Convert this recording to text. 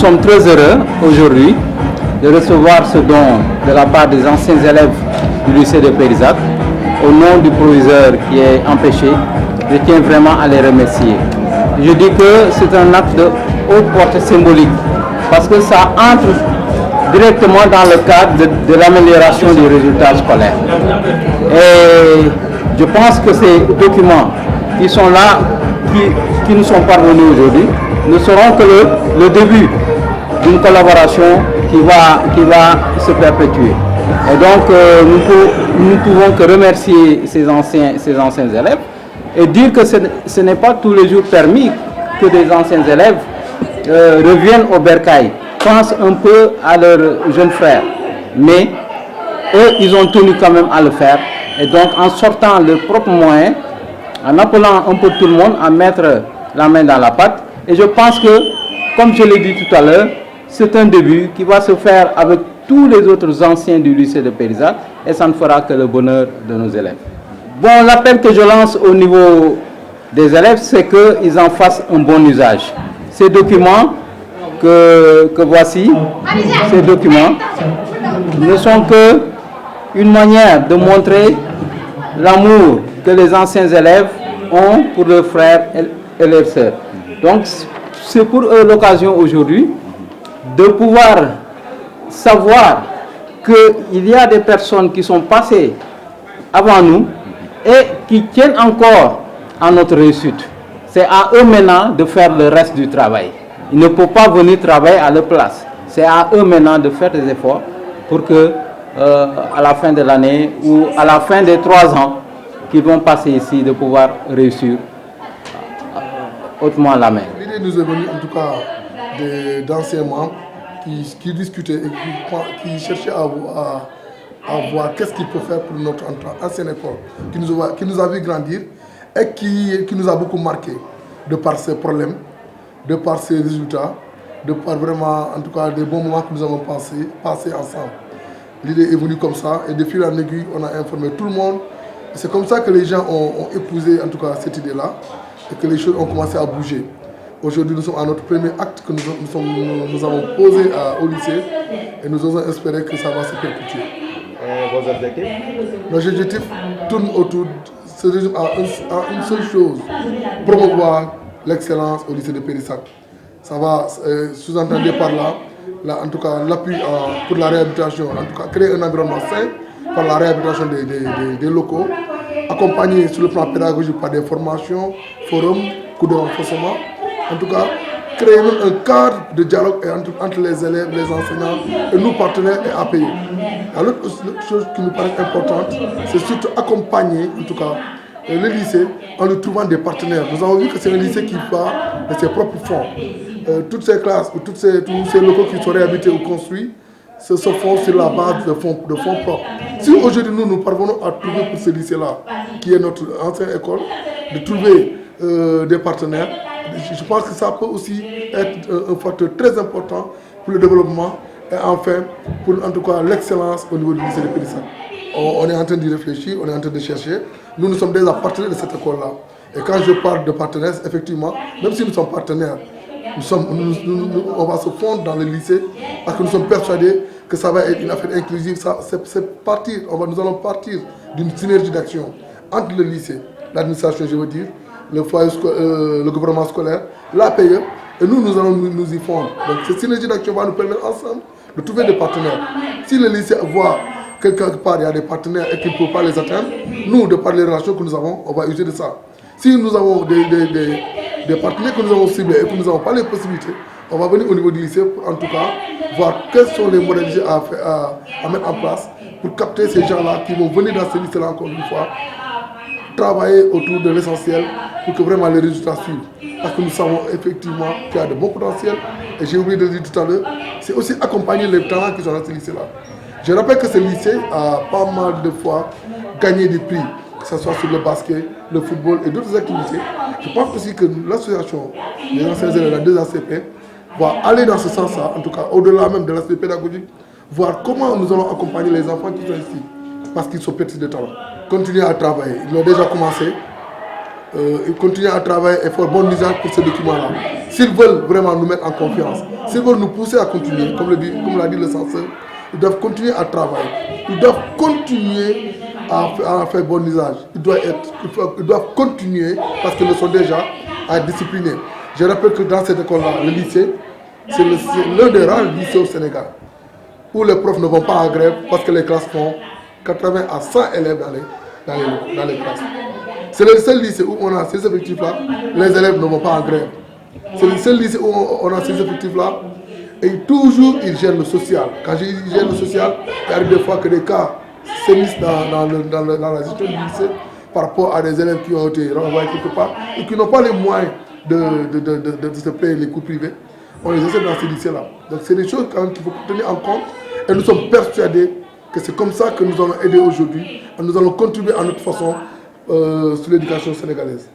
sommes très heureux aujourd'hui de recevoir ce don de la part des anciens élèves du lycée de Périssac. Au nom du proviseur qui est empêché, je tiens vraiment à les remercier. Je dis que c'est un acte de haute portée symbolique parce que ça entre directement dans le cadre de l'amélioration des résultats scolaires. Et je pense que ces documents qui sont là, qui nous sont parvenus aujourd'hui, ne seront que le début d'une collaboration qui va se perpétuer. Et donc nous ne pouvons que remercier ces anciens élèves et dire que ce n'est pas tous les jours permis que des anciens élèves reviennent au bercail, pensent un peu à leurs jeunes frères. Mais eux, ils ont tenu quand même à le faire. Et donc en sortant leurs propres moyens, en appelant un peu tout le monde à mettre la main dans la pâte. Et je pense que, comme je l'ai dit tout à l'heure, c'est un début qui va se faire avec tous les autres anciens du lycée de Périssac et ça ne fera que le bonheur de nos élèves. Bon, l'appel que je lance au niveau des élèves, c'est qu'ils en fassent un bon usage. Ces documents que voici, ces documents ne sont qu'une manière de montrer l'amour que les anciens élèves ont pour leurs frères et leurs sœurs. Donc, c'est pour eux l'occasion aujourd'hui de pouvoir savoir qu'il y a des personnes qui sont passées avant nous et qui tiennent encore à notre réussite. C'est à eux maintenant de faire le reste du travail. Ils ne peuvent pas venir travailler à leur place. C'est à eux maintenant de faire des efforts pour que, à la fin de l'année ou à la fin des 3 ans qu'ils vont passer ici, de pouvoir réussir hautement la main. L'idée nous est venue en tout cas d'anciens membres qui discutaient et qui cherchaient à voir qu'est-ce qu'il peut faire pour notre ancienne école, qui nous a vu grandir et qui nous a beaucoup marqué de par ses problèmes, de par ses résultats, de par vraiment en tout cas des bons moments que nous avons passés ensemble. L'idée est venue comme ça et de fil en aiguille, on a informé tout le monde. C'est comme ça que les gens ont épousé en tout cas cette idée-là et que les choses ont commencé à bouger. Aujourd'hui, nous sommes à notre premier acte que nous avons posé au lycée et nous osons espérer que ça va se perpétuer. Vos objectifs? Nos objectifs tournent autour, se résument à une seule chose, promouvoir l'excellence au lycée de Périssac. Ça va sous-entendre par là, en tout cas l'appui pour la réhabilitation, en tout cas créer un environnement sain par la réhabilitation des locaux, accompagner sur le plan pédagogique par des formations, forums, cours de renforcement, en tout cas créer même un cadre de dialogue entre les élèves, les enseignants et nous partenaires et API. L'autre chose qui nous paraît importante, c'est surtout accompagner en tout cas le lycée en lui trouvant des partenaires. Nous avons vu que c'est un lycée qui part de ses propres fonds. Toutes ces classes ou tous ces locaux qui sont réhabilités ou construits se font sur la base de fonds propres. Si aujourd'hui nous parvenons à trouver pour ce lycée-là, qui est notre ancienne école, de trouver des partenaires, je pense que ça peut aussi être un facteur très important pour le développement et enfin pour en tout cas l'excellence au niveau du lycée de Périssac. On est en train d'y réfléchir, on est en train de chercher. Nous sommes déjà partenaires de cette école-là. Et quand je parle de partenaires, effectivement, même si nous sommes partenaires, on va se fondre dans le lycée parce que nous sommes persuadés que ça va être une affaire inclusive. Nous allons partir d'une synergie d'action entre le lycée, l'administration, je veux dire, le foyer, le gouvernement scolaire, l'APE, et nous allons nous y fondre. Donc cette synergie d'action va nous permettre ensemble de trouver des partenaires. Si le lycée voit quelque part il y a des partenaires et qu'il ne peut pas les atteindre, nous, de par les relations que nous avons, on va user de ça. Si nous avons des partenaires que nous avons ciblés et que nous n'avons pas les possibilités, on va venir au niveau du lycée pour en tout cas voir quelles sont les modalités à mettre en place pour capter ces gens-là qui vont venir dans ce lycée-là encore une fois, travailler autour de l'essentiel pour que vraiment les résultats suivent. Parce que nous savons effectivement qu'il y a de bons potentiels et j'ai oublié de le dire tout à l'heure, c'est aussi accompagner les talents qui sont dans ce lycée-là. Je rappelle que ce lycée a pas mal de fois gagné des prix, que ce soit sur le basket, le football et d'autres activités. Je pense aussi que l'association des anciens élèves, la 2ACP, va aller dans ce sens-là, en tout cas au-delà même de l'aspect pédagogique, voir comment nous allons accompagner les enfants qui sont ici, parce qu'ils sont petits de talent. Continuer à travailler, ils ont déjà commencé, ils continuent à travailler et faire bon usage pour ce document-là. s'ils veulent vraiment nous mettre en confiance, s'ils veulent nous pousser à continuer, comme l'a dit le censeur, ils doivent continuer à travailler, ils doivent continuer à faire bon usage, ils doivent continuer parce qu'ils le sont déjà à être disciplinés. Je rappelle que dans cette école-là, le lycée, c'est l'un des rares lycées au Sénégal où les profs ne vont pas en grève parce que les classes font 80 à 100 élèves dans les classes. C'est le seul lycée où on a ces effectifs-là, les élèves ne vont pas en grève. C'est le seul lycée où on a ces effectifs-là et toujours ils gèrent le social. Quand ils gèrent le social, il arrive des fois que des cas s'émissent dans la gestion du lycée par rapport à des élèves qui ont été renvoyés quelque part et qui n'ont pas les moyens de se payer les cours privés. On les essaie dans ces lycées-là. Donc c'est des choses qu'il faut tenir en compte et nous sommes persuadés que c'est comme ça que nous allons aider aujourd'hui et nous allons contribuer à notre façon sur l'éducation sénégalaise.